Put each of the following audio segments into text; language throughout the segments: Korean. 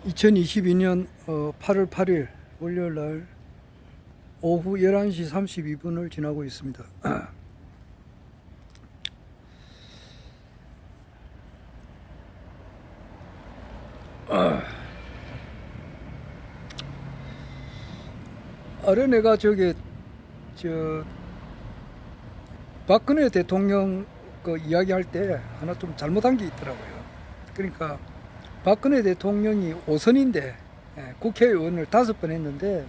2022년 8월 8일 월요일 날 오후 11시 32분을 지나고 있습니다. 어린애가 박근혜 대통령 그 이야기할 때 하나 좀 잘못한 게 있더라고요. 그러니까 박근혜 대통령이 5선인데 국회의원을 5번 했는데,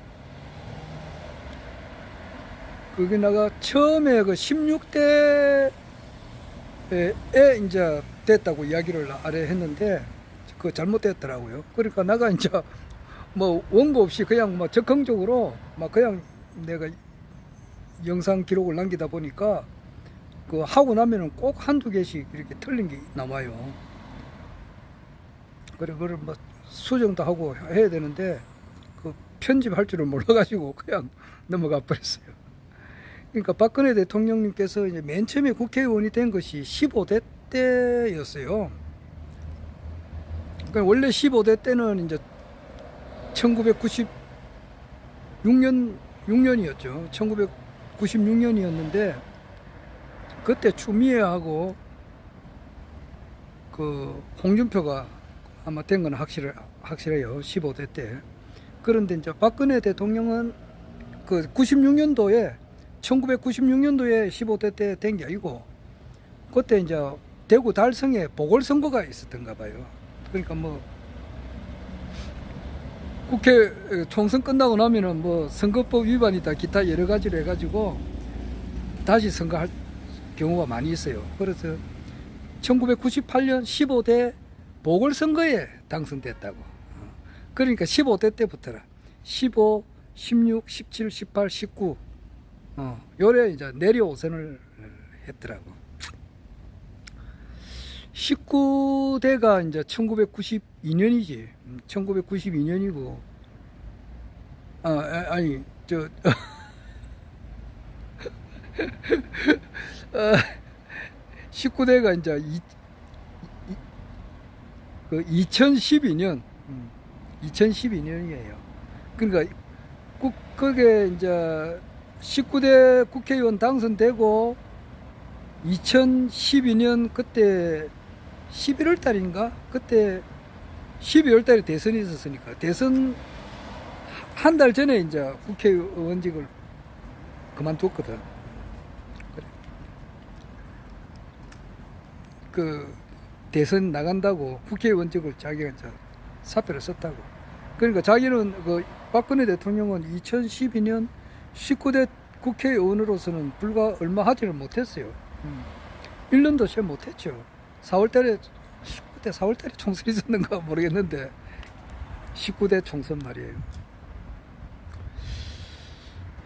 거기다가 처음에 그 16대에 이제 됐다고 이야기를 아래 했는데 그거 잘못됐더라고요. 그러니까 내가 이제 뭐 원고 없이 그냥 뭐 적극적으로 막 그냥 내가 영상 기록을 남기다 보니까 그 하고 나면은 꼭 한두 개씩 이렇게 틀린 게 나와요. 그래, 그걸 뭐 수정도 하고 해야 되는데 그 편집할 줄을 몰라가지고 그냥 넘어가 버렸어요. 그러니까 박근혜 대통령님께서 이제 맨 처음에 국회의원이 된 것이 15대 때였어요. 그러니까 원래 15대 때는 이제 1996년이었죠. 1996년이었는데 그때 추미애하고 그 홍준표가 아마 된 건 확실해요. 15대 때. 그런데 이제 박근혜 대통령은 그 96년도에 1996년도에 15대 때 된 게 아니고 그때 이제 대구 달성에 보궐선거가 있었던가 봐요. 그러니까 뭐 국회 총선 끝나고 나면은 뭐 선거법 위반이다 기타 여러 가지로 해가지고 다시 선거할 경우가 많이 있어요. 그래서 1998년 15대 보궐선거에 당선됐다고. 그러니까 15대 때부터라 15, 16, 17, 18, 19 요래 이제 내려 5선을 했더라고. 19대가 이제 1992년이지. 1992년이고 아니 저 19대가 이제 2012년 2012년이에요. 그러니까 그게 이제 19대 국회의원 당선되고 2012년 그때 11월 달인가? 그때 12월 달에 대선이 있었으니까 대선 한 달 전에 이제 국회의원직을 그만뒀거든. 그 대선 나간다고 국회의원직을 자기가 이제 사표를 썼다고. 그러니까 자기는 그 박근혜 대통령은 2012년 19대 국회의원으로서는 불과 얼마 하지를 못했어요. 1년도 채 못했죠. 4월달에 그때 4월달에 총선이 있었는가 모르겠는데 19대 총선 말이에요.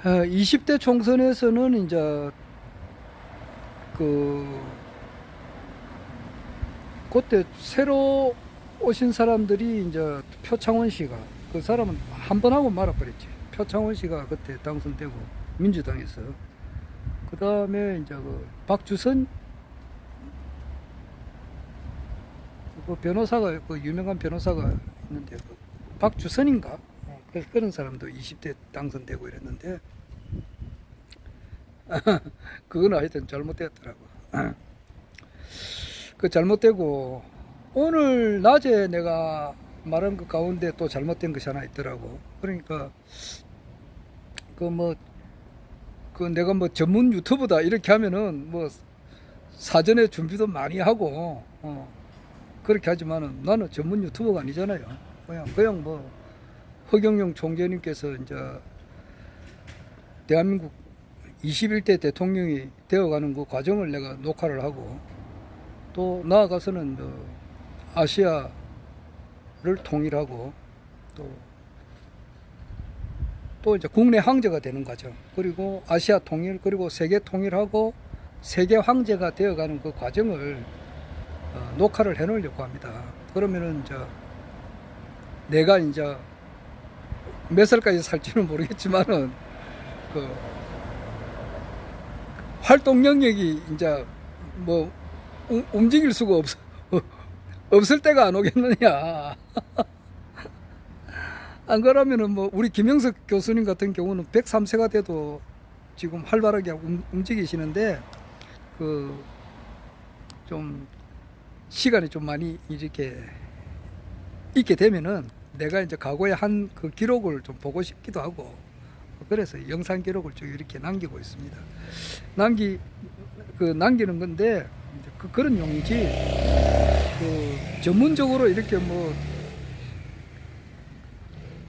20대 총선에서는 이제 그때 새로 오신 사람들이 이제 표창원 씨가 그 사람은 한 번 하고 말아버렸지. 표창원 씨가 그때 당선되고 민주당에서 그 다음에 이제 그 박주선 그 변호사가 그 유명한 변호사가 있는데 그 박주선인가 그런 사람도 20대 당선되고 이랬는데 그건 하여튼 잘못됐더라고. 그 잘못되고 오늘 낮에 내가 말한 것 가운데 또 잘못된 것이 하나 있더라고. 그러니까 내가 뭐 전문 유튜브다 이렇게 하면은 뭐 사전에 준비도 많이 하고 그렇게 하지만은 나는 전문 유튜버가 아니잖아요. 그냥 뭐 허경영 총재님께서 이제 대한민국 21대 대통령이 되어가는 그 과정을 내가 녹화를 하고 또 나아가서는 아시아를 통일하고 또 이제 국내 황제가 되는 과정, 그리고 아시아 통일, 그리고 세계 통일하고 세계 황제가 되어가는 그 과정을 녹화를 해놓으려고 합니다. 그러면은 이제 내가 이제 몇 살까지 살지는 모르겠지만은 그 활동 영역이 이제 뭐 움직일 수가 없을 때가 안 오겠느냐. 안 그러면은 뭐 우리 김영석 교수님 같은 경우는 103세가 돼도 지금 활발하게 움직이시는데 그 좀 시간이 좀 많이 이렇게 있게 되면은 내가 이제 과거에 한 그 기록을 좀 보고 싶기도 하고 그래서 영상 기록을 쭉 이렇게 남기고 있습니다. 남기는 건데 그런 용이지 그 전문적으로 이렇게 뭐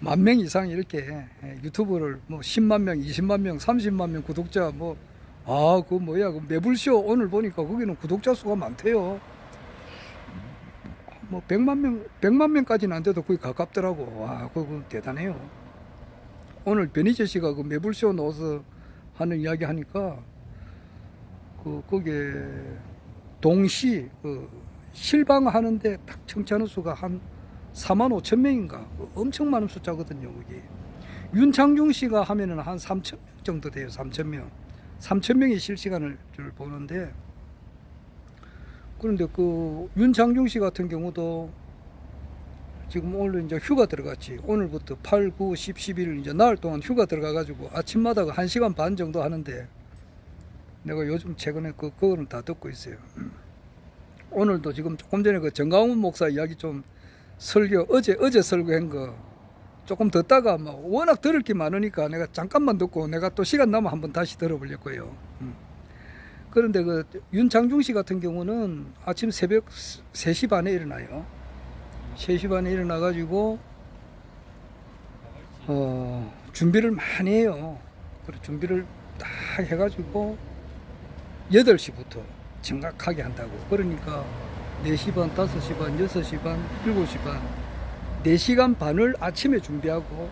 10,000명 이상 이렇게 유튜브를 뭐 10만 명, 20만 명, 30만 명 구독자 뭐 그 뭐야 그 매불쇼 오늘 보니까 거기는 구독자 수가 많대요. 뭐 100만 명까지는 안 돼도 거의 가깝더라고. 와, 그거 대단해요. 오늘 변희재 씨가 그 매불쇼 나와서 하는 이야기 하니까 거기에 동시 실방 하는데 딱 청취하는 수가 한 45,000명인가 엄청 많은 숫자거든요. 거기 윤창중 씨가 하면은 한 3,000명 정도 돼요. 3,000명이 실시간을 보는데 그런데 그 윤창중 씨 같은 경우도 지금 오늘 이제 휴가 들어갔지. 오늘부터 8, 9, 10, 11일 이제 나흘 동안 휴가 들어가가지고 아침마다 1시간 반 정도 하는데 내가 요즘 최근에 그거는 다 듣고 있어요. 오늘도 지금 조금 전에 그 정강훈 목사 이야기 좀 어제 설교한 거 조금 듣다가 뭐 워낙 들을 게 많으니까 내가 잠깐만 듣고 내가 또 시간 나면 한번 다시 들어보려고요. 그런데 그 윤창중 씨 같은 경우는 아침 새벽 3시 반에 일어나요. 3시 반에 일어나가지고 준비를 많이 해요. 그래 준비를 딱 해가지고 8시부터 정확하게 한다고. 그러니까 4시 반, 5시 반, 6시 반, 7시 반 4시간 반을 아침에 준비하고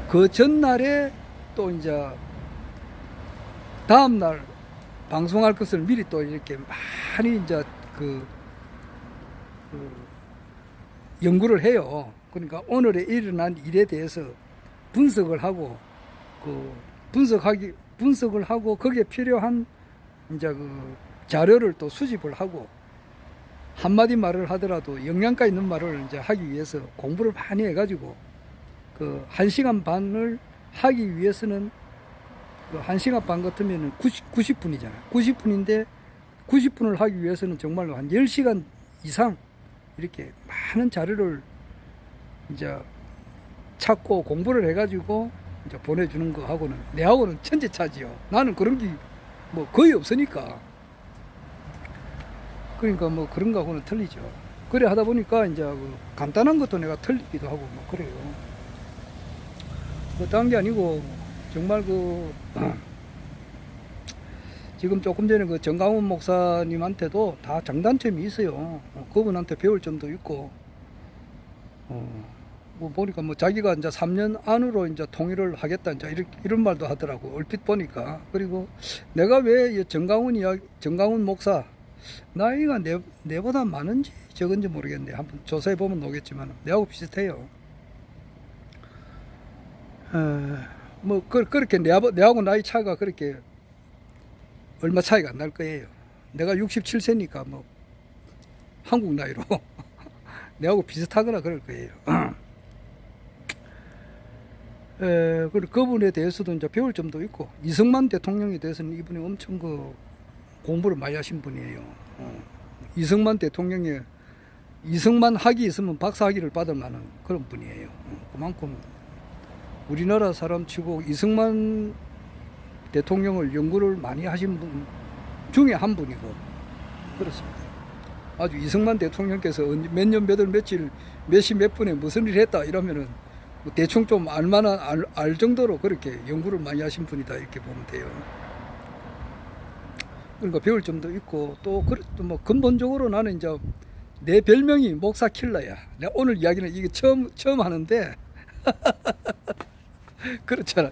그 전날에 또 이제 다음날 방송할 것을 미리 또 이렇게 많이 이제 연구를 해요. 그러니까 오늘에 일어난 일에 대해서 분석을 하고 분석을 하고 거기에 필요한 이제 자료를 또 수집을 하고 한마디 말을 하더라도 영양가 있는 말을 이제 하기 위해서 공부를 많이 해가지고 1시간 반을 하기 위해서는 1시간 반 같으면 90분이잖아요. 90분인데 90분을 하기 위해서는 정말로 한 10시간 이상 이렇게 많은 자료를 이제 찾고 공부를 해가지고 이제 보내주는 거 하고는 내하고는 천재차지요. 나는 그런 게 뭐 거의 없으니까. 그러니까 뭐 그런 거하고는 틀리죠. 그래 하다 보니까 이제 간단한 것도 내가 틀리기도 하고 뭐 그래요. 딴 게 아니고 정말 지금 조금 전에 그 정강훈 목사님한테도 다 장단점이 있어요. 그분한테 배울 점도 있고 뭐 보니까 뭐 자기가 이제 3년 안으로 이제 통일을 하겠다 이제 이런 말도 하더라고. 얼핏 보니까. 그리고 내가 왜 정강훈 목사 나이가 내보다 많은지 적은지 모르겠는데 한번 조사해 보면 나오겠지만 내하고 비슷해요. 뭐 그렇게 내하고 나이 차이가 그렇게 얼마 차이가 안 날 거예요. 내가 67세니까 뭐 한국 나이로 내하고 비슷하거나 그럴 거예요. 그분에 대해서도 이제 배울 점도 있고 이승만 대통령에 대해서는 이분이 엄청 공부를 많이 하신 분이에요. 이승만 학위 있으면 박사 학위를 받을 만한 그런 분이에요. 그만큼 우리나라 사람 치고 이승만 대통령을 연구를 많이 하신 분 중에 한 분이고 그렇습니다. 아주 이승만 대통령께서 몇 년 몇 월 며칠 몇 시 몇 분에 무슨 일을 했다 이러면은 뭐 대충 좀 알 정도로 그렇게 연구를 많이 하신 분이다 이렇게 보면 돼요. 그러니까 배울 점도 있고 또 뭐 근본적으로 나는 이제 내 별명이 목사 킬러야. 내가 오늘 이야기는 이게 처음 하는데 그렇잖아.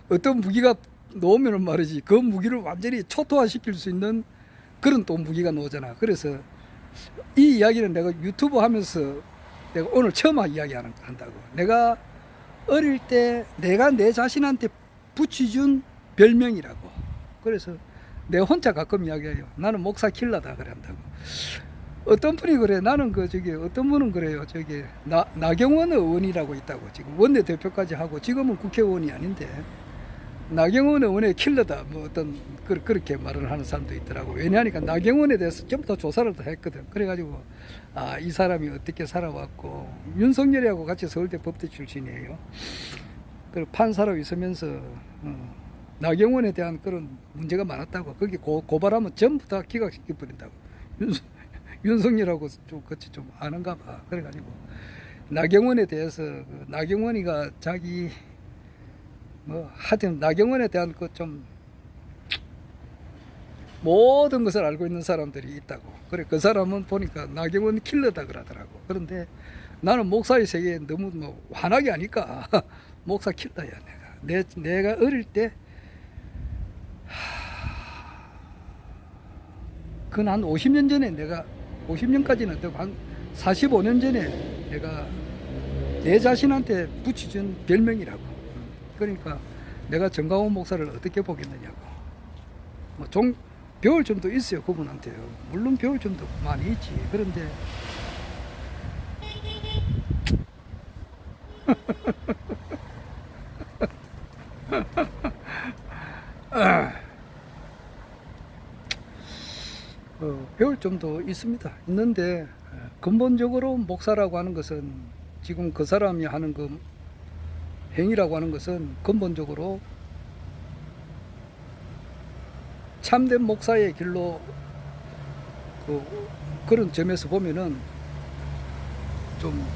어떤 무기가 놓으면 말이지 그 무기를 완전히 초토화시킬 수 있는 그런 또 무기가 나오잖아. 그래서 이 이야기는 내가 유튜브 하면서 내가 오늘 처음 이야기한다고. 내가 어릴 때 내가 내 자신한테 붙여준 별명이라고. 그래서 내가 혼자 가끔 이야기해요. 나는 목사 킬러다 그래 한다고. 어떤 분이 그래. 나는 어떤 분은 그래요. 나경원 의원이라고 있다고. 지금 원내대표까지 하고 지금은 국회의원이 아닌데 나경원 의원의 킬러다. 뭐 그렇게 말을 하는 사람도 있더라고. 왜냐하니까 나경원에 대해서 좀 더 조사를 더 했거든. 그래가지고 이 사람이 어떻게 살아왔고 윤석열이하고 같이 서울대 법대 출신이에요. 그 판사로 있으면서 나경원에 대한 그런 문제가 많았다고. 거기 고발하면 전부 다 기각시켜 버린다고. 윤석열하고 좀 같이 좀 아는가 봐. 그래가지고 나경원에 대해서 나경원이가 자기 하여튼 나경원에 대한 좀 모든 것을 알고 있는 사람들이 있다고. 그래 그 사람은 보니까 나경원 킬러다 그러더라고. 그런데 나는 목사의 세계에 너무 환하게 하니까 목사 킬러야 내가 어릴 때 그건 한 50년 전에 50년까지는 되고 한 45년 전에 내가 내 자신한테 붙여준 별명이라고. 그러니까 내가 정강훈 목사를 어떻게 보겠느냐고. 배울 점도 있어요, 그분한테요. 물론 배울 점도 많이 있지. 그런데 배울 점도 있는데 근본적으로 목사라고 하는 것은 지금 그 사람이 하는 그 행위라고 하는 것은 근본적으로 참된 목사의 길로 그런 점에서 보면은 좀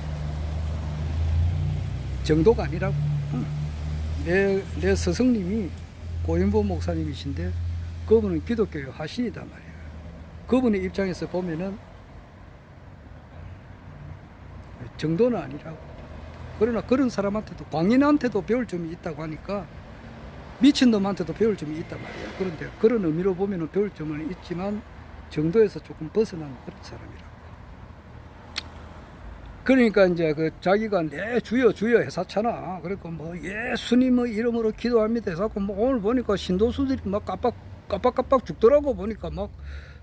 정도가 아니라고. 내 스승님이 고인보 목사님이신데 그분은 기독교 하신이단 말이에요. 그분의 입장에서 보면은 정도는 아니라고. 그러나 그런 사람한테도 광인한테도 배울 점이 있다고 하니까 미친놈한테도 배울 점이 있단 말이야. 그런데 그런 의미로 보면은 배울 점은 있지만 정도에서 조금 벗어난 그런 사람이라고. 그러니까 이제 자기가 내 주여 해사잖아. 그러니까 예수님의 이름으로 기도합니다 해서 오늘 보니까 신도수들이 막 깜빡깜빡 죽더라고. 보니까 막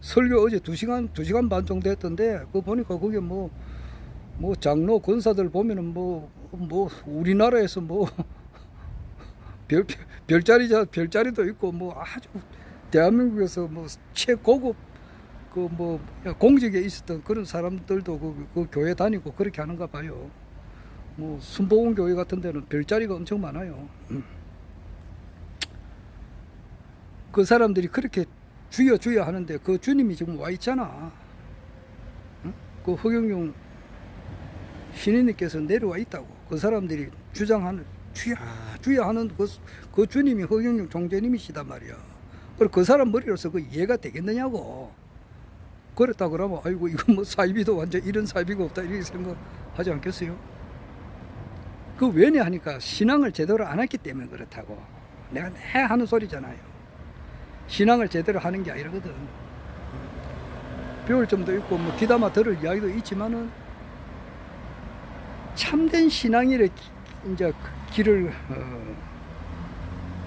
설교 어제 2시간 반 정도 했던데 보니까 그게 장로 권사들 보면은 우리나라에서 별자리도 있고 아주 대한민국에서 최고급 공직에 있었던 그런 사람들도 그 교회 다니고 그렇게 하는가 봐요. 순복음 교회 같은 데는 별자리가 엄청 많아요. 그 사람들이 그렇게 주여 하는데 그 주님이 지금 와 있잖아. 그 허경영 신인님께서 내려와 있다고. 그 사람들이 주장하는 주여 하는 그 주님이 허경영 총재님이시단 말이야. 그리고 그 사람 머리로서 그 이해가 되겠느냐고. 그랬다 그러면 아이고 이거 사이비도 완전 이런 사이비가 없다 이렇게 생각하지 않겠어요? 왜냐 하니까 신앙을 제대로 안 했기 때문에 그렇다고. 내가 하는 소리잖아요. 신앙을 제대로 하는 게 아니거든. 배울 점도 있고 귀담아 들을 이야기도 있지만은 참된 신앙인의 이제 길을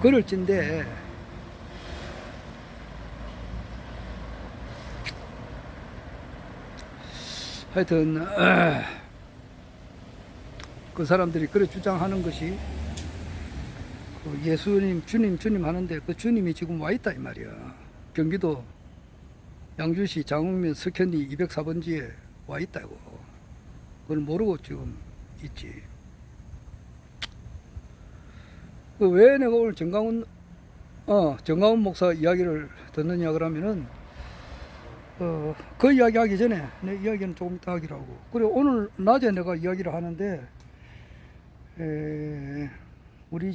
걸을진데 하여튼 그 사람들이 그래 주장하는 것이 예수님 주님 하는데 그 주님이 지금 와 있다 이 말이야. 경기도 양주시 장흥면 석현리 204번지에 와 있다고. 그걸 모르고 지금 있지. 왜 내가 오늘 정강훈 목사 이야기를 듣느냐 그러면은 그 이야기 하기 전에 내 이야기는 조금 이따 하기로 하고. 그리고 오늘 낮에 내가 이야기를 하는데 우리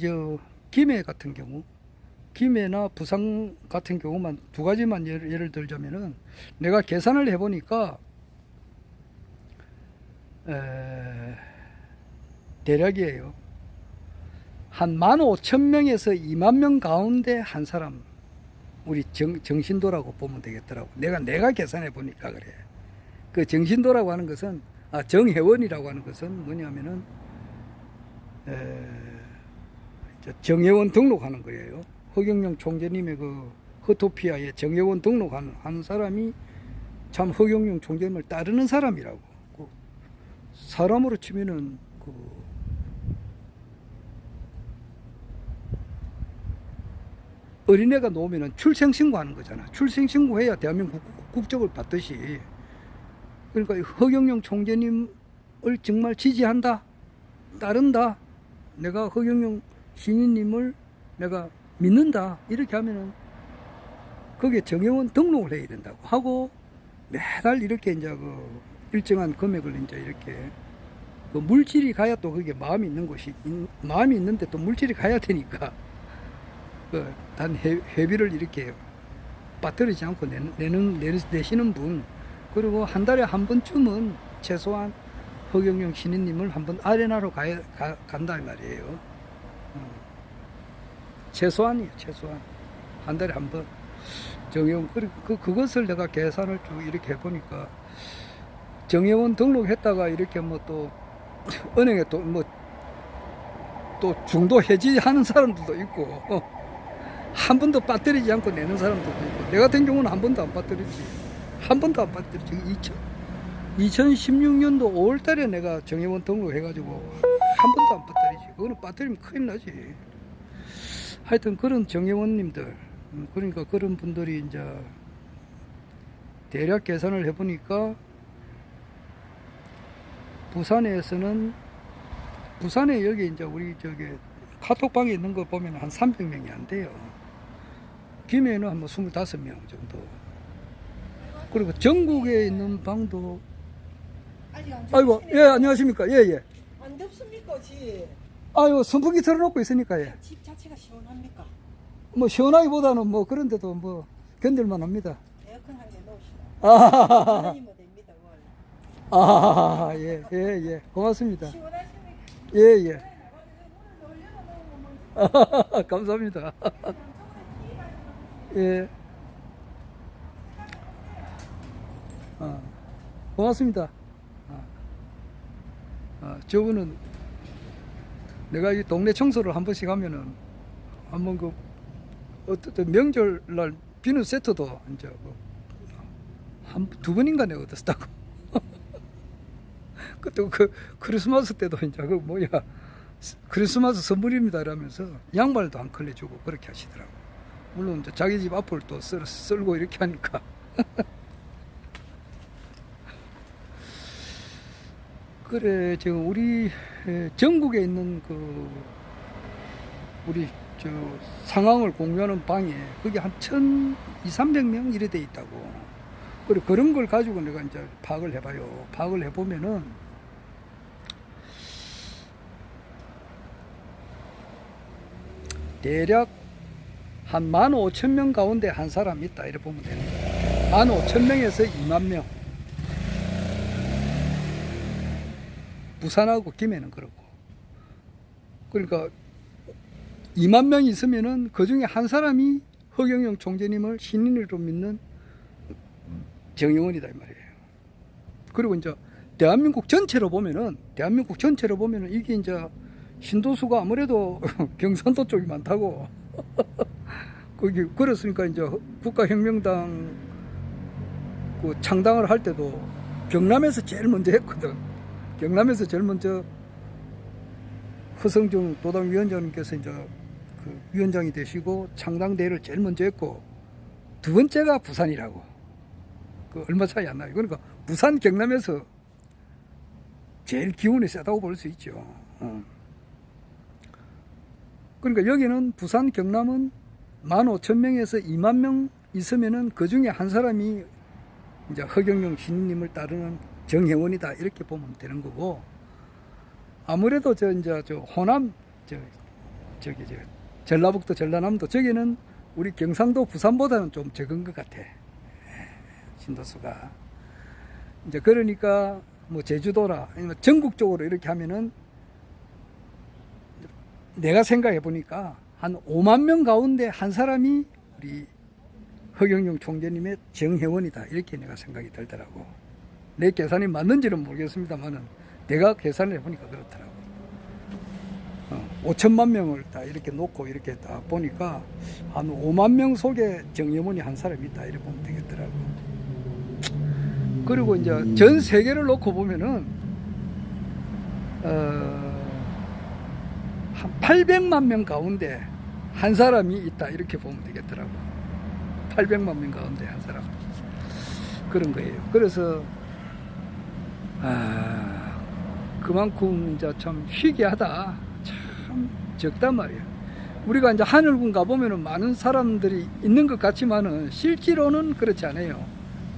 김해 같은 경우, 김해나 부산 같은 경우만 두 가지만 예를 들자면은 내가 계산을 해보니까 대략이에요. 한 15,000명에서 20,000명 가운데 한 사람, 우리 정신도라고 보면 되겠더라고. 내가 계산해 보니까 그래. 그 정신도라고 하는 것은, 정회원이라고 하는 것은 뭐냐면은, 정회원 등록하는 거예요. 허경영 총재님의 그 허토피아에 정회원 등록하는 사람이 참 허경영 총재님을 따르는 사람이라고. 그 사람으로 치면은 그 어린애가 나오면은 출생신고하는 거잖아. 출생신고해야 대한민국 국적을 받듯이. 그러니까 허경영 총재님을 정말 지지한다, 따른다, 내가 허경영 신인님을 내가 믿는다, 이렇게 하면은 거기에 정회원 등록을 해야 된다고 하고, 매달 이렇게 이제 그 일정한 금액을 이제 이렇게 그 물질이 가야 또 그게 마음이 있는 것이, 마음이 있는데 또 물질이 가야 되니까 그 단 회비를 이렇게 빠뜨리지 않고 내시는 분, 그리고 한 달에 한 번쯤은 최소한 허경영 신인님을 한번 아레나로 간다 이 말이에요. 최소한이에요, 최소한. 한 달에 한 번. 정회원, 그것을 내가 계산을 쭉 이렇게 해보니까, 정회원 등록했다가 이렇게 뭐 또, 은행에 또 중도 해지하는 사람들도 있고, 한 번도 빠뜨리지 않고 내는 사람들도 있고, 내 같은 경우는 한 번도 안 빠뜨리지. 한 번도 안 빠뜨리지. 2016년도 5월 달에 내가 정회원 등록해가지고, 한 번도 안 빠뜨리지. 그거는 빠뜨리면 큰일 나지. 하여튼 그런 정회원님들, 그러니까 그런 분들이 이제 대략 계산을 해보니까 부산에서는, 부산에 여기 이제 우리 저기 카톡방에 있는 거 보면 한 300명이 안 돼요. 김해는 한 25명 정도. 그리고 전국에 있는 방도, 아이고, 예, 안녕하십니까. 예, 예. 안 덥습니까, 집? 아유, 선풍기 틀어놓고 있으니까, 예. 집 자체가 시원합니까? 뭐, 시원하기보다는 뭐, 그런데도 뭐, 견딜만 합니다. 에어컨 한 개 놓으시다. 아, 원이면 됩니다, 원. 예, 예, 예. 고맙습니다. 시원하십니까? 예, 예. 감사합니다. 예. 고맙습니다. 저분은 내가 이 동네 청소를 한 번씩 하면은 한번 그 어떤 명절날 비누 세트도 이제 두 번인가 내가 얻었다고. 그때 그 크리스마스 때도 이제 그 뭐야 크리스마스 선물입니다 이러면서 양말도 안 걸려주고 그렇게 하시더라고. 물론 이제 자기 집 앞을 또 쓸고 이렇게 하니까. 그래, 지금 우리 전국에 있는 그 우리 저 상황을 공유하는 방에 그게 한 1,200~300명 이래 돼 있다고. 그리고 그런 걸 가지고 내가 이제 파악을 해봐요. 파악을 해보면은 대략 한 15,000명 가운데 한 사람 있다 이렇게 보면 되는 거야. 15,000명에서 2만 명. 부산하고 김해는 그렇고. 그러니까 2만 명이 있으면은 그 중에 한 사람이 허경영 총재님을 신인으로 믿는 정의원이다 이 말이에요. 그리고 이제 대한민국 전체로 보면은 이게 이제 신도수가 아무래도 경상도 쪽이 많다고. 거기 그렇으니까 이제 국가혁명당 그 창당을 할 때도 경남에서 제일 먼저 했거든. 경남에서 제일 먼저 허성중 도당위원장님께서 이제 그 위원장이 되시고 창당대회를 제일 먼저 했고, 두 번째가 부산이라고. 그 얼마 차이 안 나요. 그러니까 부산 경남에서 제일 기운이 세다고 볼 수 있죠. 그러니까 여기는 부산 경남은 15,000명에서 2만 명 있으면은 그 중에 한 사람이 이제 허경영 신님을 따르는 정회원이다 이렇게 보면 되는 거고, 아무래도 저 호남 전라북도 전라남도 저기는 우리 경상도 부산보다는 좀 적은 것 같아. 신도수가. 이제 그러니까 뭐 제주도라 아니면 전국적으로 이렇게 하면은 내가 생각해 보니까 한 5만 명 가운데 한 사람이 우리 허경영 총재님의 정회원이다 이렇게 내가 생각이 들더라고. 내 계산이 맞는지는 모르겠습니다만은 내가 계산을 해보니까 그렇더라고. 5천만 명을 다 이렇게 놓고 이렇게 딱 보니까 한 5만 명 속에 정회원이 한 사람이 있다 이렇게 보면 되겠더라고. 그리고 이제 전 세계를 놓고 보면은 한 800만 명 가운데 한 사람이 있다 이렇게 보면 되겠더라고. 800만 명 가운데 한 사람 그런 거예요. 그래서 그만큼 이제 참 희귀하다, 참 적단 말이에요. 우리가 이제 하늘군 가보면은 많은 사람들이 있는 것 같지만은 실제로는 그렇지 않아요.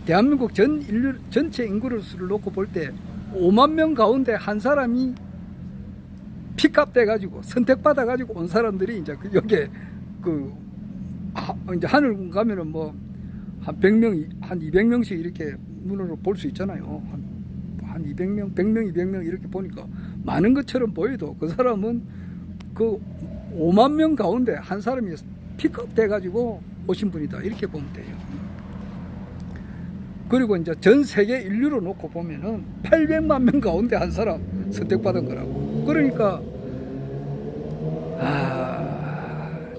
대한민국 전 인류 전체 인구를 수를 놓고 볼 때 5만 명 가운데 한 사람이 픽업돼 가지고 선택받아 가지고 온 사람들이 이제 여기에 이제 하늘군 가면은 뭐 한 100명, 한 200명씩 이렇게 눈으로 볼 수 있잖아요. 한 200명, 100명, 200명 이렇게 보니까 많은 것처럼 보여도 그 사람은 그 5만 명 가운데 한 사람이 픽업 돼가지고 오신 분이다 이렇게 보면 돼요. 그리고 이제 전 세계 인류로 놓고 보면은 800만 명 가운데 한 사람 선택받은 거라고. 그러니까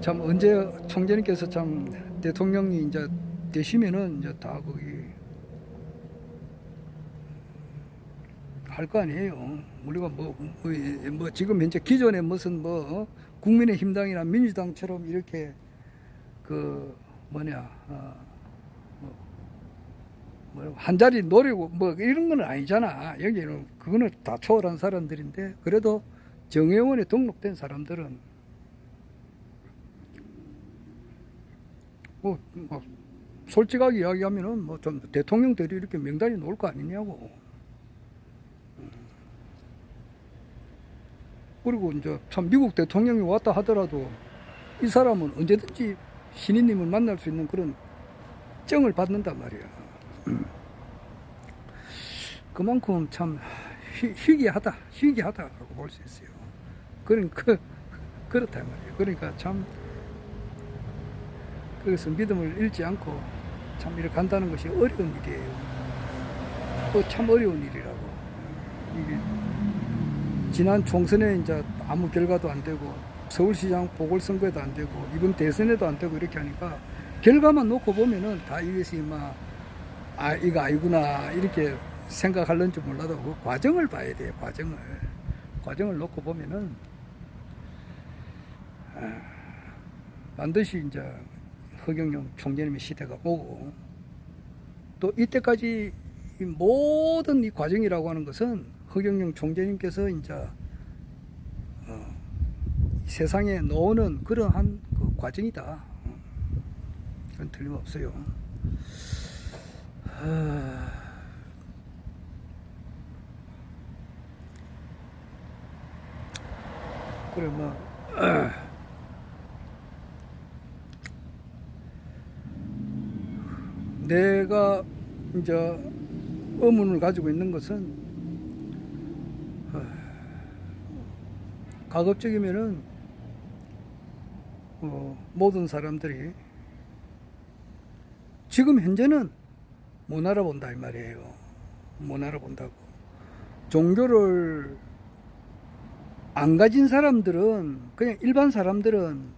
참 언제 총재님께서 참 대통령이 이제 되시면은 이제 다 거기 할 거 아니에요. 우리가 뭐 지금 현재 기존에 무슨 뭐 국민의힘당이나 민주당처럼 이렇게 한 자리 노리고 뭐 이런 건 아니잖아. 여기는 그거는 다 초월한 사람들인데 그래도 정의원에 등록된 사람들은 뭐 솔직하게 이야기하면은 뭐 좀 대통령들이 이렇게 명단이 나올 거 아니냐고. 그리고 이제 참 미국 대통령이 왔다 하더라도 이 사람은 언제든지 신인님을 만날 수 있는 그런 정을 받는단 말이야. 그만큼 참 희귀하다라고 볼 수 있어요. 그러니까 그렇다 말이에요. 그러니까 참 그래서 믿음을 잃지 않고 참 이렇게 간다는 것이 어려운 일이에요. 참 어려운 일이라고. 이게 지난 총선에 이제 아무 결과도 안 되고 서울시장 보궐선거에도 안 되고 이번 대선에도 안 되고 이렇게 하니까 결과만 놓고 보면은 다 이것이 막 이거 아니구나 이렇게 생각할런지 몰라도 그 과정을 봐야 돼요. 과정을 놓고 보면은 반드시 이제 허경영 총재님의 시대가 오고 또 이때까지 이 모든 이 과정이라고 하는 것은 허경영 총재님께서 이제 세상에 놓는 그러한 그 과정이다. 그건 틀림없어요. 그래 뭐 내가 이제 의문을 가지고 있는 것은 가급적이면은 모든 사람들이 지금 현재는 못 알아본다 이 말이에요. 못 알아본다고. 종교를 안 가진 사람들은 그냥 일반 사람들은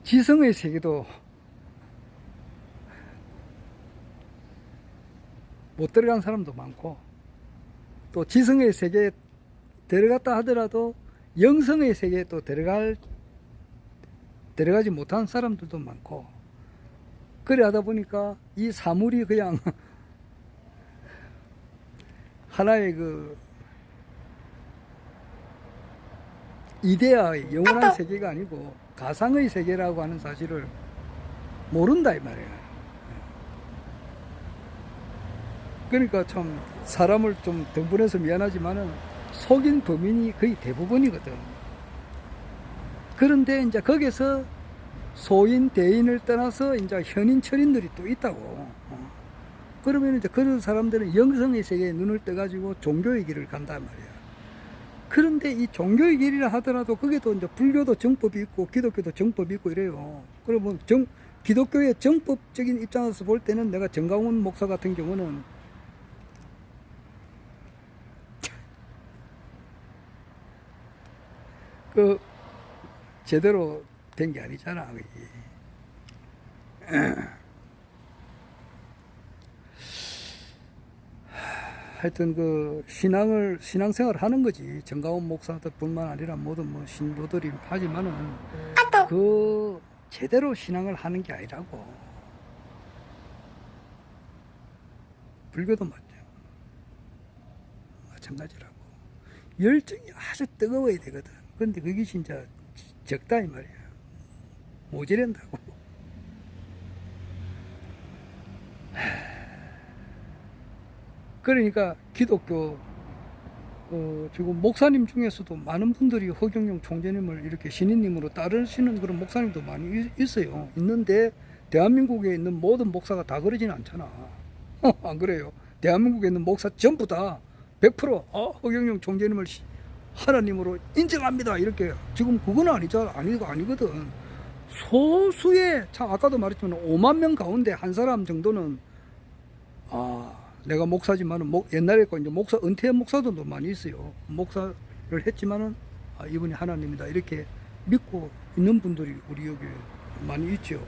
지성의 세계도 못 들어간 사람도 많고 또 지성의 세계에 들어갔다 하더라도 영성의 세계에 또 들어가지 못한 사람들도 많고 그래 하다 보니까 이 사물이 그냥 하나의 그 이데아의 영원한 세계가 아니고 가상의 세계라고 하는 사실을 모른다 이 말이에요. 그러니까 참 사람을 좀 등분해서 미안하지만은 속인 범인이 거의 대부분이거든. 그런데 이제 거기서 소인 대인을 떠나서 이제 현인 철인들이 또 있다고. 그러면 이제 그런 사람들은 영성의 세계에 눈을 떠가지고 종교의 길을 간단 말이야. 그런데 이 종교의 길이라 하더라도 그게도 이제 불교도 정법이 있고 기독교도 정법이 있고 이래요. 그러면 기독교의 정법적인 입장에서 볼 때는 내가 정강훈 목사 같은 경우는 제대로 된 게 아니잖아. 그게. 하여튼 그 신앙생활 하는 거지. 정가원 목사들뿐만 아니라 모든 뭐 신도들이 하지만은 그 제대로 신앙을 하는 게 아니라고. 불교도 마찬가지라고. 열정이 아주 뜨거워야 되거든. 근데 그게 진짜 적다 이 말이야. 모자란다고. 그러니까 기독교 지금 목사님 중에서도 많은 분들이 허경영 총재님을 이렇게 신인님으로 따르시는 그런 목사님도 많이 있어요. 있는데 대한민국에 있는 모든 목사가 다 그러지는 않잖아. 안 그래요? 대한민국에 있는 목사 전부 다 100% 허경영 총재님을 하나님으로 인정합니다. 이렇게 지금 그건 아니거든. 소수의 참 아까도 말했지만 5만 명 가운데 한 사람 정도는 내가 목사지만은 옛날에 이제 목사 은퇴한 목사들도 많이 있어요. 목사를 했지만은 이분이 하나님이다 이렇게 믿고 있는 분들이 우리 여기 많이 있죠.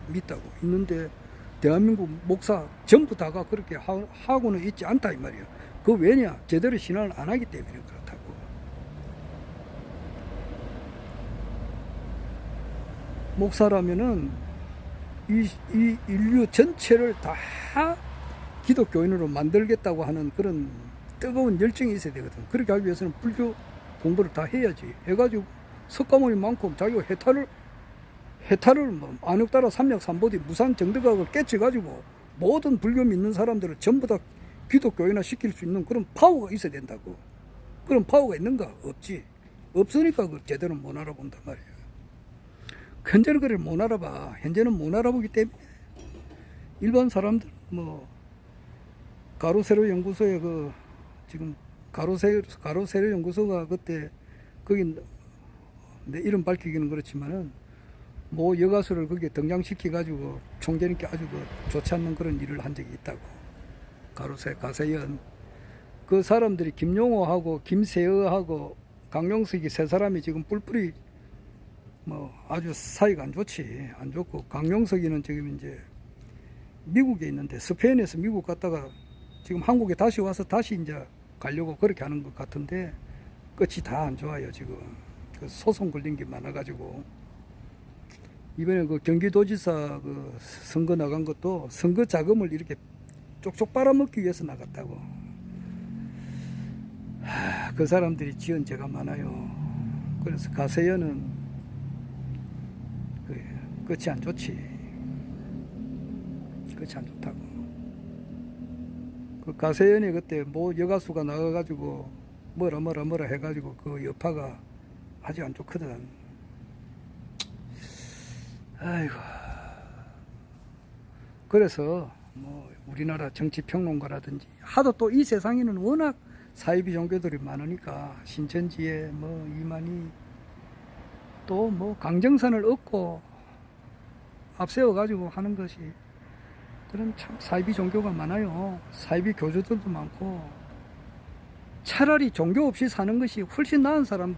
믿다고 있는데 대한민국 목사 전부 다가 그렇게 하고는 있지 않다 이 말이에요. 그 왜냐? 제대로 신앙을 안 하기 때문에 그렇다고. 목사라면은 이 인류 전체를 다 기독교인으로 만들겠다고 하는 그런 뜨거운 열정이 있어야 되거든. 그렇게 하기 위해서는 불교 공부를 다 해야지. 해가지고 석가모니만큼 자기가 해탈을 뭐 안욕따라 삼략삼보디 무산정득학을 깨쳐가지고 모든 불교 믿는 사람들을 전부 다 기독교인화 시킬 수 있는 그런 파워가 있어야 된다고. 그런 파워가 있는가? 없지. 없으니까 그걸 제대로 못 알아본단 말이야. 현재는 그걸 못 알아봐. 현재는 못 알아보기 때문에 일반 사람들 뭐 가로세로 연구소에 지금 가로세로 연구소가 그때 거기 내 이름 밝히기는 그렇지만은 뭐 여가수를 거기에 등장시켜 가지고 총재님께 아주 좋지 않는 그런 일을 한 적이 있다고. 가세연 그 사람들이 김용호하고 김세어하고 강용석이 세 사람이 지금 뿔뿔이 뭐 아주 사이가 안 좋고 강용석이는 지금 이제 미국에 있는데 스페인에서 미국 갔다가 지금 한국에 다시 와서 다시 이제 가려고 그렇게 하는 것 같은데 끝이 다 안 좋아요. 지금 그 소송 걸린 게 많아가지고 이번에 그 경기도지사 그 선거 나간 것도 선거 자금을 이렇게 쪽쪽 빨아먹기 위해서 나갔다고. 그 사람들이 지은 죄가 많아요. 그래서 가세연은 끝이 안 좋지. 끝이 안 좋다고. 그 가세연이 그때 뭐 여가수가 나가가지고 뭐라 해가지고 그 여파가 아주 안 좋거든. 아이고. 그래서 뭐 우리나라 정치평론가라든지 하도 또 이 세상에는 워낙 사이비 종교들이 많으니까 신천지에 뭐 이만희 또 뭐 강정선을 얻고 앞세워 가지고 하는 것이 그런 참 사이비 종교가 많아요. 사이비 교주들도 많고 차라리 종교 없이 사는 것이 훨씬 나은 사람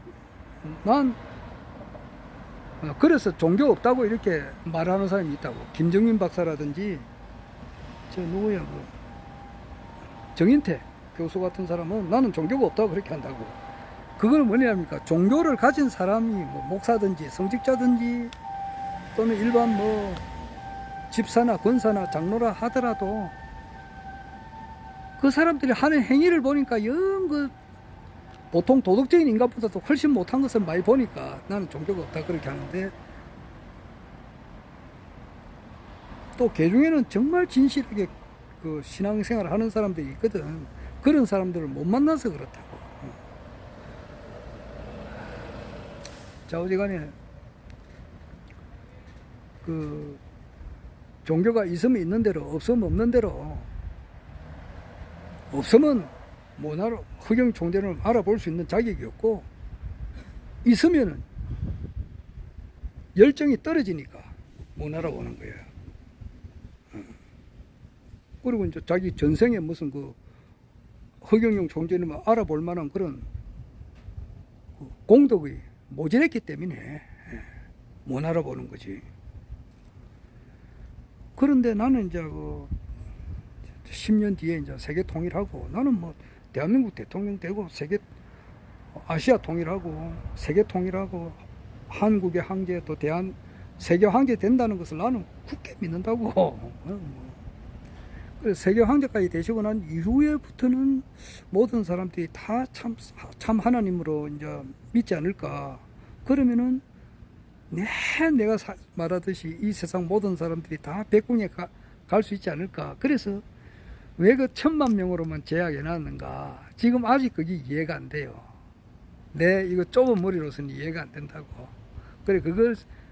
그래서 종교 없다고 이렇게 말하는 사람이 있다고. 김정민 박사라든지 저 누구야 그 정인태 교수 같은 사람은 나는 종교가 없다고 그렇게 한다고. 그건 뭐냐니까 종교를 가진 사람이 뭐 목사든지 성직자든지 또는 일반 뭐 집사나 권사나 장로라 하더라도 그 사람들이 하는 행위를 보니까 영 그 보통 도덕적인 인간보다도 훨씬 못한 것을 많이 보니까 나는 종교가 없다 그렇게 하는데 또 개 중에는 정말 진실하게 그 신앙생활을 하는 사람들이 있거든. 그런 사람들을 못 만나서 그렇다고. 자, 어지간에 그 종교가 있으면 있는 대로 없으면 없는 대로 없으면 못 알아. 허경 총재를 알아볼 수 있는 자격이 없고 있으면은 열정이 떨어지니까 못 알아보는 거야. 그리고 이제 자기 전생에 무슨 그 허경영 총재님을 알아볼 만한 그런 공덕이 모자랐기 때문에 못 알아보는 거지. 그런데 나는 이제 10년 뒤에 이제 세계 통일하고 나는 뭐 대한민국 대통령 되고 아시아 통일하고 세계 통일하고 한국의 황제 또 세계 황제 된다는 것을 나는 굳게 믿는다고. 그래서 세계 황제까지 되시고 난 이후에부터는 모든 사람들이 다 참 하나님으로 이제 믿지 않을까. 그러면은 내가 말하듯이 이 세상 모든 사람들이 다 백궁에 갈 수 있지 않을까. 그래서 왜 그 1000만 명으로만 제약해 놨는가. 지금 아직 그게 이해가 안 돼요. 내 이거 좁은 머리로서는 이해가 안 된다고. 그래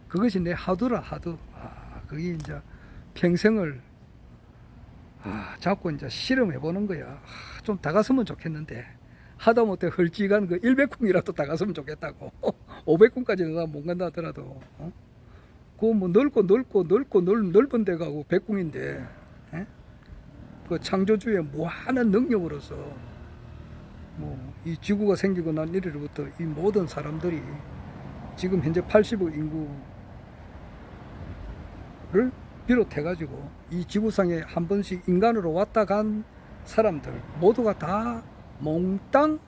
그것이 내 하두라. 그게 이제 평생을 자꾸 이제 실험해 보는 거야. 좀 다가서면 좋겠는데 하다못해 헐찌간 그 100궁이라도 다가서면 좋겠다고. 500궁까지는 나 못 간다 하더라도 그거 뭐 넓은 데 가고 백궁인데 그 창조주의 무한한 능력으로서 뭐 이 지구가 생기고 난 이래로부터 이 모든 사람들이 지금 현재 80억 인구를 비롯해 가지고 이 지구상에 한 번씩 인간으로 왔다 간 사람들 모두가 다 몽땅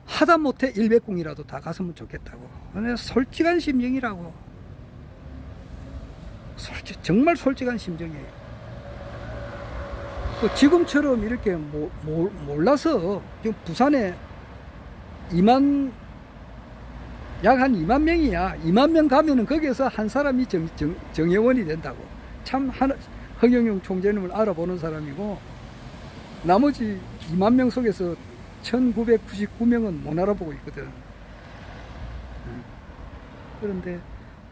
하다못해 100궁이라도 다 갔으면 좋겠다고. 솔직한 심정이라고. 정말 솔직한 심정이에요. 지금처럼 이렇게 몰라서 지금 부산에 약 한 2만 명이야. 2만 명 가면은 거기에서 한 사람이 정혜원이 된다고. 참 허경영 총재님을 알아보는 사람이고 나머지 2만 명 속에서 1999명은 못 알아보고 있거든. 그런데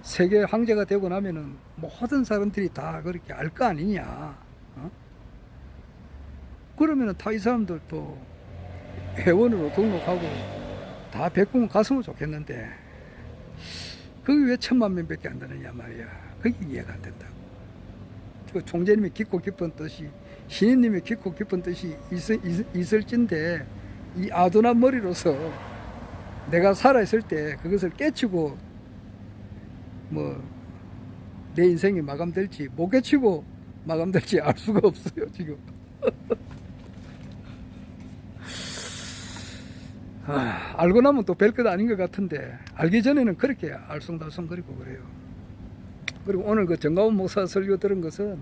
세계 황제가 되고 나면은 모든 사람들이 다 그렇게 알 거 아니냐. 그러면은 다 이 사람들도 회원으로 등록하고 다 백궁 갔으면 좋겠는데 그게 왜 1000만 명밖에 안 되느냐 말이야. 그게 이해가 안 된다고. 그 총재님이 깊고 깊은 뜻이 신인님이 깊고 깊은 뜻이 있을진데 이 아둔한 머리로서 내가 살아있을 때 그것을 깨치고 뭐 내 인생이 마감될지 못 깨치고 마감될지 알 수가 없어요 지금. 알고 나면 또 별 것 아닌 것 같은데 알기 전에는 그렇게 알쏭달쏭거리고 그래요. 그리고 오늘 그 정가원 목사 설교 들은 것은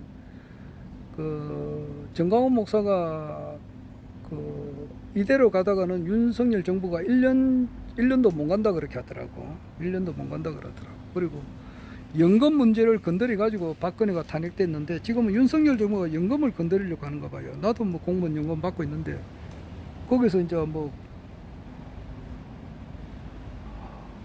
그 정가원 목사가 그 이대로 가다가는 윤석열 정부가 1년도 못 간다 그렇게 하더라고. 1년도 못 간다 그러더라고. 그리고 연금 문제를 건드려 가지고 박근혜가 탄핵됐는데 지금은 윤석열 정부가 연금을 건드리려고 하는가 봐요. 나도 뭐 공무원 연금 받고 있는데 거기서 이제 뭐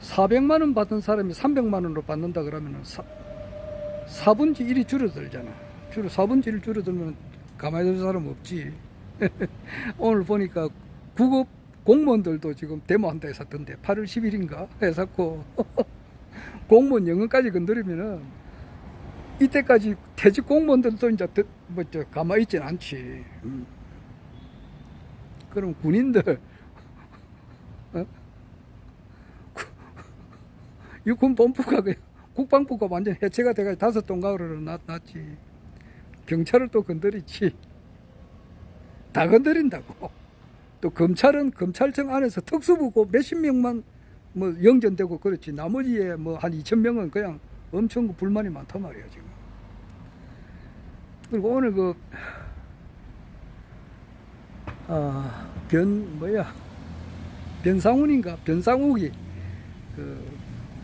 400만 원 받은 사람이 300만 원으로 받는다 그러면은 4분의 1이 줄어들잖아. 4분의 1 줄어들면 가만히 둘 사람 없지. 오늘 보니까 구급 공무원들도 지금 데모한다 했었던데 8월 10일인가 해서고 공무원 연금까지 건드리면은 이때까지 퇴직 공무원들도 이제 가만히 있진 않지. 그럼 군인들 육군 본부가 국방부가 완전 해체가 돼가지고 5동강으로 났지. 경찰을 또 건드리지. 다 건드린다고. 또 검찰은 검찰청 안에서 특수부고 몇십 명만 뭐 영전되고 그렇지. 나머지에 뭐 한 2000명은 그냥 엄청 불만이 많단 말이야 지금. 그리고 오늘 변상욱이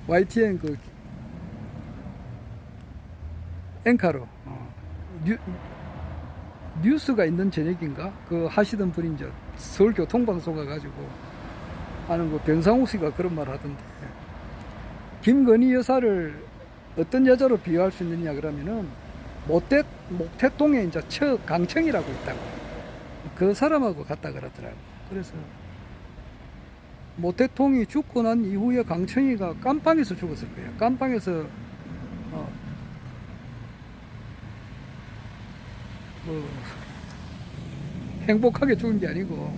YTN 앵커로 뉴스가 있는 저녁인가 하시던 분이 이제 서울교통방송 가가지고 하는 변상욱 씨가 그런 말 하던데 김건희 여사를 어떤 여자로 비유할 수 있느냐 그러면은 목태동에 이제 강청이라고 있다고 그 사람하고 같다 그러더라고. 그래서 모태통이 죽고 난 이후에 강청이가 깜빵에서 죽었을 거예요. 깜빵에서 행복하게 죽은 게 아니고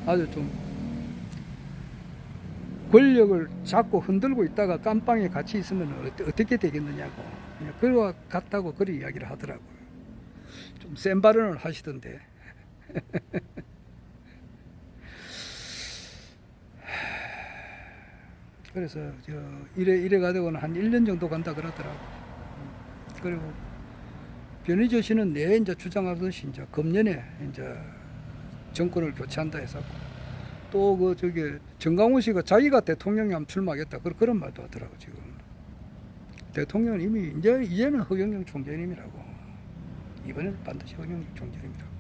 아주 좀 권력을 잡고 흔들고 있다가 깜빵에 같이 있으면 어떻게 되겠느냐고. 그거 같다고 그런 이야기를 하더라고요. 좀 센 발언을 하시던데. 그래서 이래 가지고는 한 1년 정도 간다 그러더라고. 그리고 변희재 씨는 내 이제 주장하듯이 이제 금년에 이제 정권을 교체한다 해서 또 그 저기 정강훈 씨가 자기가 대통령이 하면 출마하겠다 그런 말도 하더라고. 지금 대통령은 이미 이제는 허경영 총재님이라고. 이번에는 반드시 허경영 총재님이라고.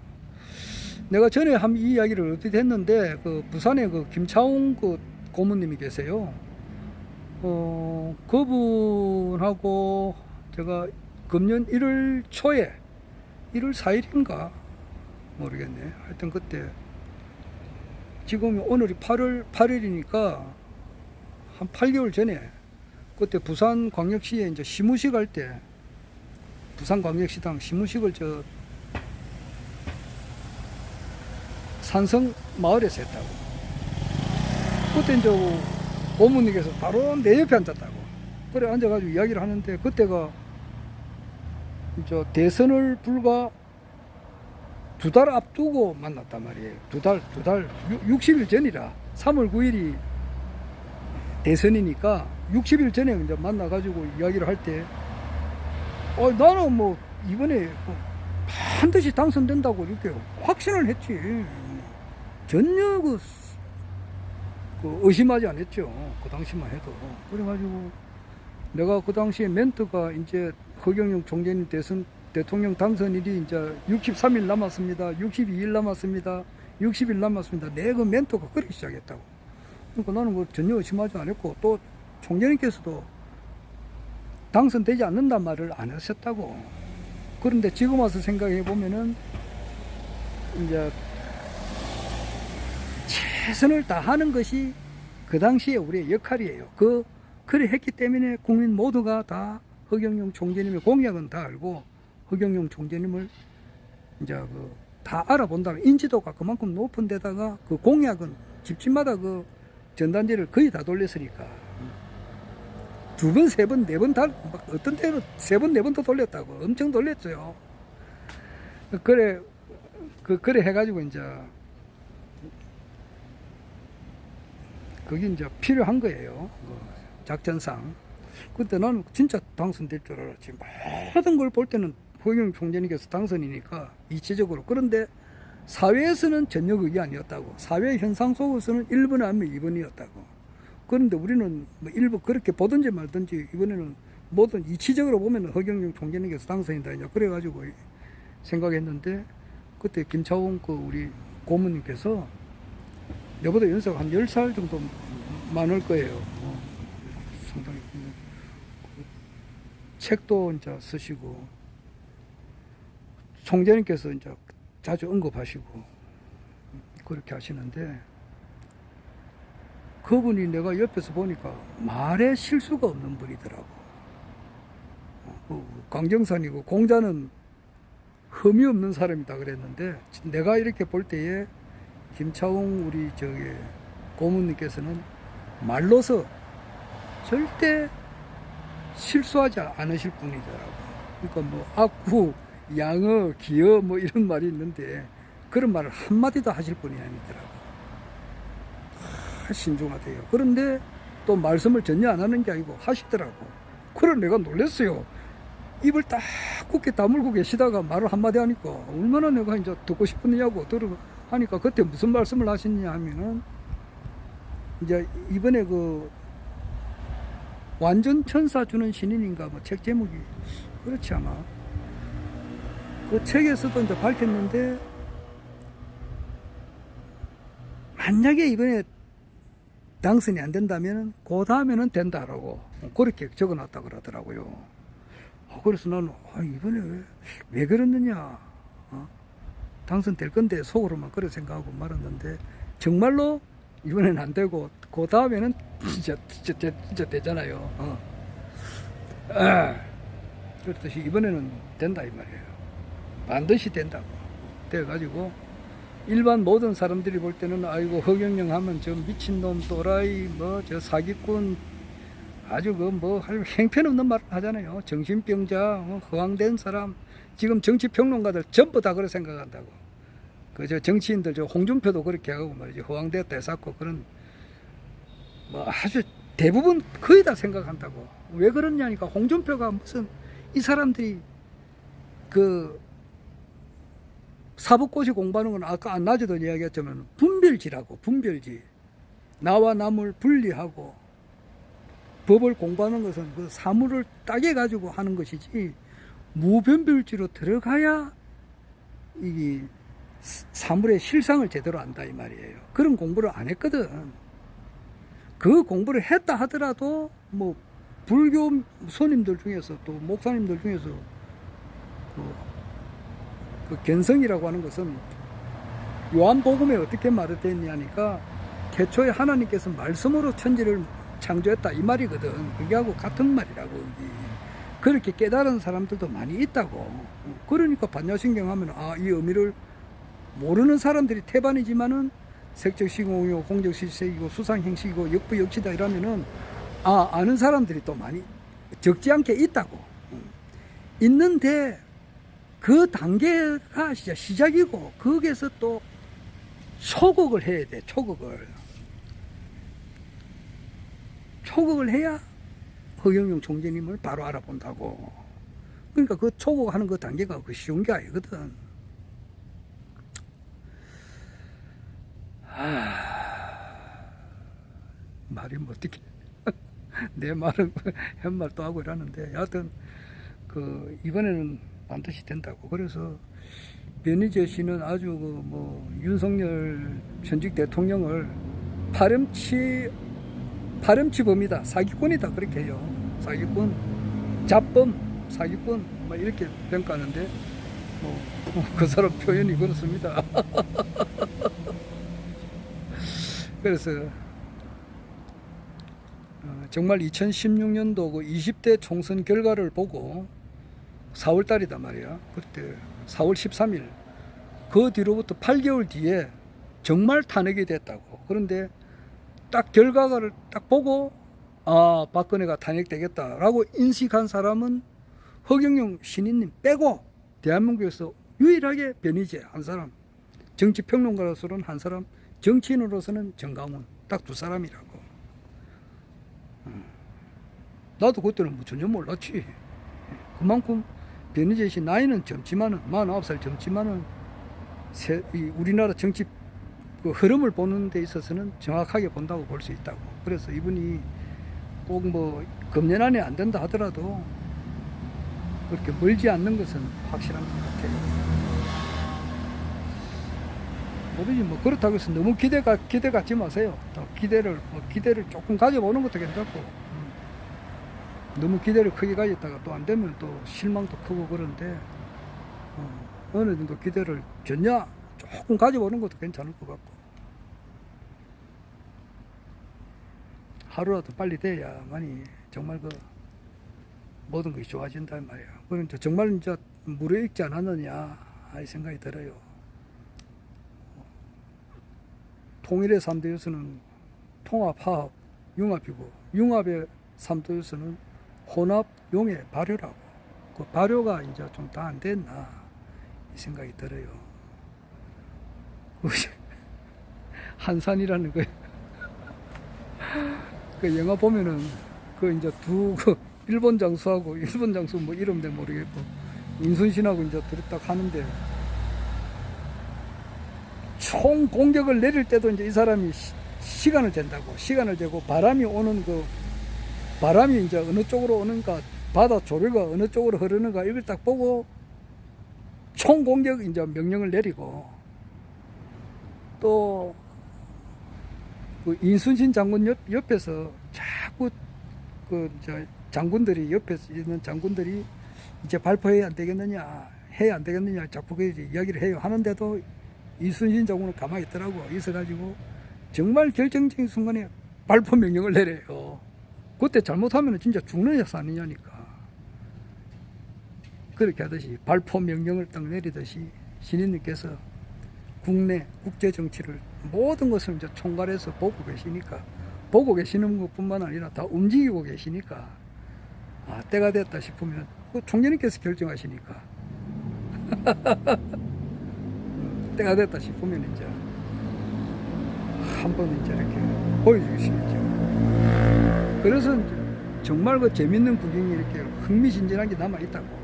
내가 전에 한 이 이야기를 어떻게 했는데 그 부산에 그 김차홍 그 고문님이 계세요. 그분하고 제가 금년 1월 초에 1월 4일인가 모르겠네. 하여튼 그때 지금 오늘이 8월 8일이니까 한 8개월 전에 그때 부산광역시에 이제 시무식 할 때 부산광역시당 시무식을 저 산성 마을에서 했다고. 그때 이제 고문님께서 바로 내 옆에 앉았다고. 그래 앉아가지고 이야기를 하는데 그때가 이제 대선을 불과 2달 앞두고 만났단 말이에요. 60일 전이라 3월 9일이 대선이니까 60일 전에 이제 만나가지고 이야기를 할 때, 나는 뭐 이번에 뭐 반드시 당선된다고 이렇게 확신을 했지. 전혀 그 의심하지 않았죠. 그 당시만 해도. 그래가지고 내가 그 당시에 멘트가 이제 허경영 총재님 대통령 당선일이 이제 63일 남았습니다. 62일 남았습니다. 60일 남았습니다. 내 그 멘트가 그렇게 시작했다고. 그러니까 나는 뭐 전혀 의심하지 않았고 또 총재님께서도 당선되지 않는단 말을 안 하셨다고. 그런데 지금 와서 생각해 보면은 이제 최선을 다하는 것이 그 당시에 우리의 역할이에요. 그래 했기 때문에 국민 모두가 다 허경영 총재님의 공약은 다 알고 허경영 총재님을 이제 다 알아본다. 인지도가 그만큼 높은 데다가 그 공약은 집집마다 그 전단지를 거의 다 돌렸으니까 2번, 3번, 4번 다 어떤 때는 3번, 4번도 돌렸다고. 엄청 돌렸어요. 그래 해가지고 이제 그게 이제 필요한 거예요. 작전상. 그때 나는 진짜 당선될 줄 알았지. 모든 걸 볼 때는 허경영 총재님께서 당선이니까 이치적으로. 그런데 사회에서는 전혀 그게 아니었다고. 사회 현상 속에서는 1번 아니면 2번이었다고. 그런데 우리는 뭐 일부 그렇게 보든지 말든지 이번에는 뭐든 이치적으로 보면 허경영 총재님께서 당선이다. 이제 그래가지고 생각했는데 그때 김차홍 그 우리 고문님께서 내보다 연세가 한 10살 정도 많을 거예요. 상당히. 책도 이제 쓰시고, 총재님께서 이제 자주 언급하시고, 그렇게 하시는데, 그분이 내가 옆에서 보니까 말에 실수가 없는 분이더라고. 광정산이고, 공자는 흠이 없는 사람이다 그랬는데, 내가 이렇게 볼 때에 김차홍 우리 고문님께서는 말로서 절대 실수하지 않으실 분이더라고. 그러니까 뭐 악구, 양어, 기어 뭐 이런 말이 있는데 그런 말을 한마디도 하실 분이 아니더라고. 신중하대요. 그런데 또 말씀을 전혀 안 하는 게 아니고 하시더라고. 그래 내가 놀랐어요. 입을 딱 굳게 다물고 계시다가 말을 한마디 하니까 얼마나 내가 이제 듣고 싶었냐고 하니까 그때 무슨 말씀을 하셨냐 하면은 이제 이번에 완전 천사 주는 신인인가 뭐 책 제목이 그렇지 않아. 그 책에서도 이제 밝혔는데 만약에 이번에 당선이 안 된다면 그 다음에는 된다라고 그렇게 적어놨다 그러더라고요. 그래서 나는 이번에 왜 그랬느냐. 당선될 건데 속으로만 그래 생각하고 말았는데 정말로 이번에는 안 되고 그 다음에는 진짜 되잖아요. 그렇듯이 이번에는 된다 이 말이에요. 반드시 된다고. 돼가지고 일반 모든 사람들이 볼 때는 아이고 허경영 하면 저 미친놈 또라이 뭐 저 사기꾼 아주 그 뭐 행편없는 말을 하잖아요. 정신병자 뭐 허황된 사람. 지금 정치 평론가들 전부 다 그렇게 생각한다고. 그 저 정치인들 저 홍준표도 그렇게 하고 말이죠. 허황되었다 해서 그런 뭐 아주 대부분 거의 다 생각한다고. 왜 그러냐니까 홍준표가 무슨 이 사람들이 그 사법고시 공부하는 건 아까 낮에도 이야기했지만 분별지라고. 분별지. 나와 남을 분리하고 법을 공부하는 것은 그 사물을 따게 가지고 하는 것이지 무분별지로 들어가야 이 사물의 실상을 제대로 안다 이 말이에요. 그런 공부를 안 했거든. 그 공부를 했다 하더라도 뭐 불교 스님들 중에서 또 목사님들 중에서 그 견성이라고 하는 것은 요한복음에 어떻게 말되어 있냐니까 태초에 하나님께서 말씀으로 천지를 창조했다 이 말이거든. 그게 하고 같은 말이라고. 그렇게 깨달은 사람들도 많이 있다고. 그러니까 반야신경 하면 이 의미를 모르는 사람들이 태반이지만은 색적시공이고 공적실색이고 수상행식이고 역부역치다 이러면은 아는 사람들이 또 많이 적지 않게 있다고. 있는데 그 단계가 진짜 시작이고 거기에서 또 초극을 해야 돼. 초극을 해야 허경영 총재님을 바로 알아본다고. 그러니까 그 초극하는 그 단계가 그 쉬운 게 아니거든. 말이 뭐 어떻게 내 말은 햇말 또 하고 이러는데 여하튼 그 이번에는 반드시 된다고. 그래서 변희재 씨는 아주 그 뭐 윤석열 전직 대통령을 파렴치범이다, 사기꾼이다 그렇게 해요. 사기꾼, 잡범, 사기꾼 뭐 이렇게 평가하는데 그 사람 표현이 그렇습니다. 그래서 정말 2016년도 그 20대 총선 결과를 보고 4월 달이다 말이야. 그때 4월 13일 그 뒤로부터 8개월 뒤에 정말 탄핵이 됐다고. 그런데 딱 결과를 딱 보고 박근혜가 탄핵되겠다라고 인식한 사람은 허경영 신인님 빼고 대한민국에서 유일하게 변희재 한 사람, 정치평론가로서는 한 사람, 정치인으로서는 정강훈 딱 두 사람이라고. 나도 그때는 뭐 전혀 몰랐지. 그만큼 변희재 씨 나이는 젊지만은 49살 젊지만은 우리나라 정치 그 흐름을 보는 데 있어서는 정확하게 본다고 볼 수 있다고. 그래서 이분이 꼭 뭐 금년 안에 안 된다 하더라도 그렇게 멀지 않는 것은 확실한 것 같아요. 모르지 뭐 그렇다고 해서 너무 기대 갖지 마세요. 또 기대를 조금 가져보는 것도 괜찮고. 너무 기대를 크게 가졌다가 또 안 되면 또 실망도 크고 그런데 어느 정도 기대를 전혀 조금 가져보는 것도 괜찮을 것 같고. 하루라도 빨리 돼야만이 정말 그 모든 것이 좋아진단 말이야. 그러니까 정말 이제 무료익지 않았느냐 이 생각이 들어요. 통일의 3대 요소는 통합, 화합, 융합이고 융합의 3대 요소는 혼합, 용의 발효라고. 그 발효가 이제 좀 다 안 됐나 이 생각이 들어요. 한산이라는 거. 그 영화 보면은 그 이제 일본 장수하고 일본 장수 뭐 이름도 모르겠고 인순신하고 이제 딱 하는데 총 공격을 내릴 때도 이제 이 사람이 시간을 잰다고. 시간을 재고 바람이 오는 바람이 이제 어느 쪽으로 오는가, 바다 조류가 어느 쪽으로 흐르는가 이걸 딱 보고 총 공격 이제 명령을 내리고 또 그 인순신 장군 옆에서 자꾸 장군들이 옆에서 있는 장군들이 이제 발포해야 안 되겠느냐, 해야 안 되겠느냐 자꾸 그 이야기를 해요. 하는데도 이순신 장군은 가만히 있더라고. 있어가지고 정말 결정적인 순간에 발포 명령을 내려요. 그때 잘못하면 진짜 죽느냐 사느냐니까. 그렇게 하듯이 발포 명령을 딱 내리듯이 신인님께서 국내 국제 정치를 모든 것을 이제 총괄해서 보고 계시니까, 보고 계시는 것뿐만 아니라 다 움직이고 계시니까, 때가 됐다 싶으면 총재님께서 결정하시니까 때가 됐다 싶으면 이제 한번 이제 이렇게 보여주시겠죠. 그래서 이제 정말 그 재밌는 구경이 이렇게 흥미진진한 게 남아 있다고.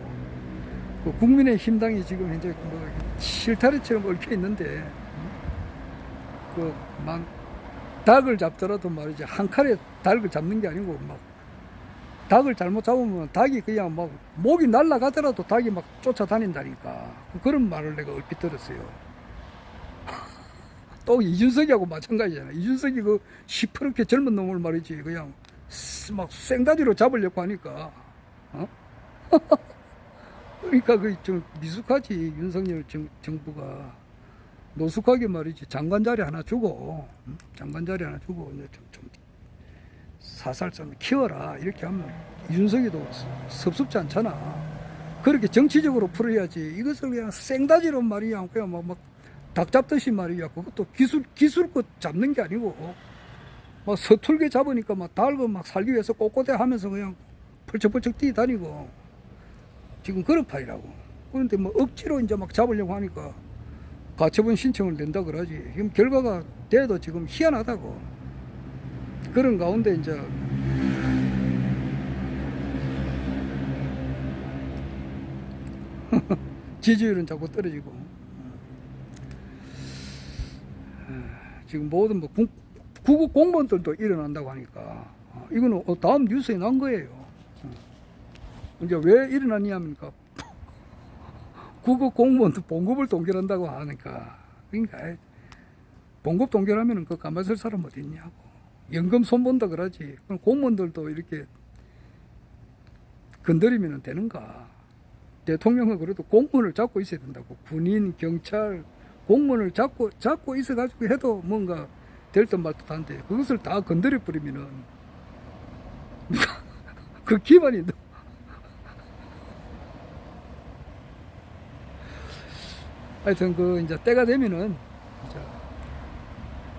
그 국민의힘당이 지금 현재 뭐 실타래처럼 얽혀 있는데, 막 닭을 잡더라도 말이지 한 칼에 닭을 잡는 게 아니고, 막 닭을 잘못 잡으면 닭이 그냥 막 목이 날아가더라도 닭이 막 쫓아다닌다니까. 그런 말을 내가 얼핏 들었어요. 또 이준석이하고 마찬가지잖아. 이준석이 그 시퍼렇게 젊은 놈을 말이지 그냥 막 생다리로 잡으려고 하니까, 그러니까 그 좀 미숙하지. 윤석열 정부가 노숙하게 말이지 장관 자리 하나 주고, 장관 자리 하나 주고 이제 좀 살살 좀 키워라 이렇게 하면 이준석이도 섭섭지 않잖아. 그렇게 정치적으로 풀어야지. 이것을 그냥 생다지로 말이야 그냥 막 닭 잡듯이 말이야. 그것도 기술껏 잡는 게 아니고 막 서툴게 잡으니까 막 닭을 막 살기 위해서 꼿꼿해 하면서 그냥 펄쩍펄쩍 뛰다니고 지금 그런 판이라고. 그런데 뭐 억지로 이제 막 잡으려고 하니까 가처분 신청을 낸다 그러지. 지금 결과가 돼도 지금 희한하다고. 그런 가운데 이제 지지율은 자꾸 떨어지고, 지금 모든 뭐 구급 공무원들도 일어난다고 하니까, 이거는 다음 뉴스에 난 거예요. 이제 왜 일어났냐니까 구급 공무원도 봉급을 동결한다고 하니까. 그러니까 봉급 동결하면은 그 가만 있을 사람 어디 있냐고. 연금 손본다 그러지. 그럼 공무원들도 이렇게 건드리면 되는가. 대통령은 그래도 공무원을 잡고 있어야 된다고. 군인, 경찰, 공무원을 잡고 있어가지고 해도 뭔가 될 듯 말 듯한데, 그것을 다 건드려 버리면은 그 기반이 하여튼 이제 때가 되면은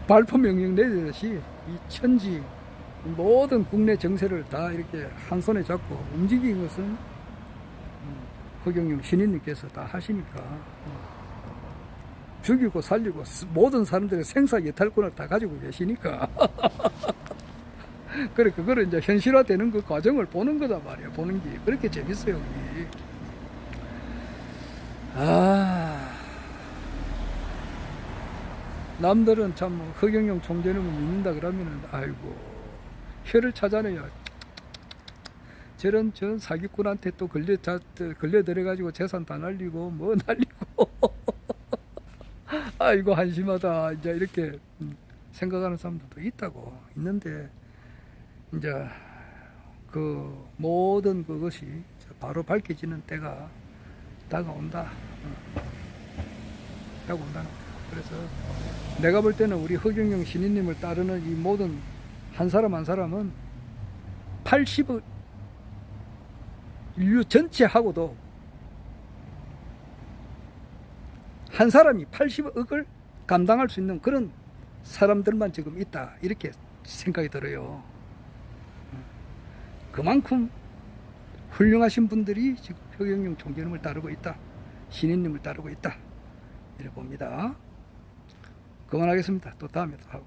발포 명령 내리듯이 이 천지 모든 국내 정세를 다 이렇게 한 손에 잡고 움직이는 것은 허경영 신인님께서 다 하시니까, 죽이고 살리고 모든 사람들의 생사 예탈권을 다 가지고 계시니까 그래 그거를 이제 현실화되는 그 과정을 보는 거다 말이야. 보는 게 그렇게 재밌어요. 그게. 남들은 참 허경영 총재님을 믿는다 그러면은 아이고 혀를 찾아내요. 저런 사기꾼한테 또 걸려 들어가지고 재산 다 날리고 뭐 날리고 아이고 한심하다 이제 이렇게 생각하는 사람들도 있는데, 이제 그 모든 그것이 바로 밝혀지는 때가 다가온다. 다가온다는 거예요. 그래서 내가 볼 때는 우리 허경영 신인님을 따르는 이 모든 한 사람 한 사람은 80억 인류 전체하고도 한 사람이 80억을 감당할 수 있는 그런 사람들만 지금 있다 이렇게 생각이 들어요. 그만큼 훌륭하신 분들이 지금 허경영 총재님을 따르고 있다, 신인님을 따르고 있다 이렇게 봅니다. 그만하겠습니다. 또 다음에 또 하고.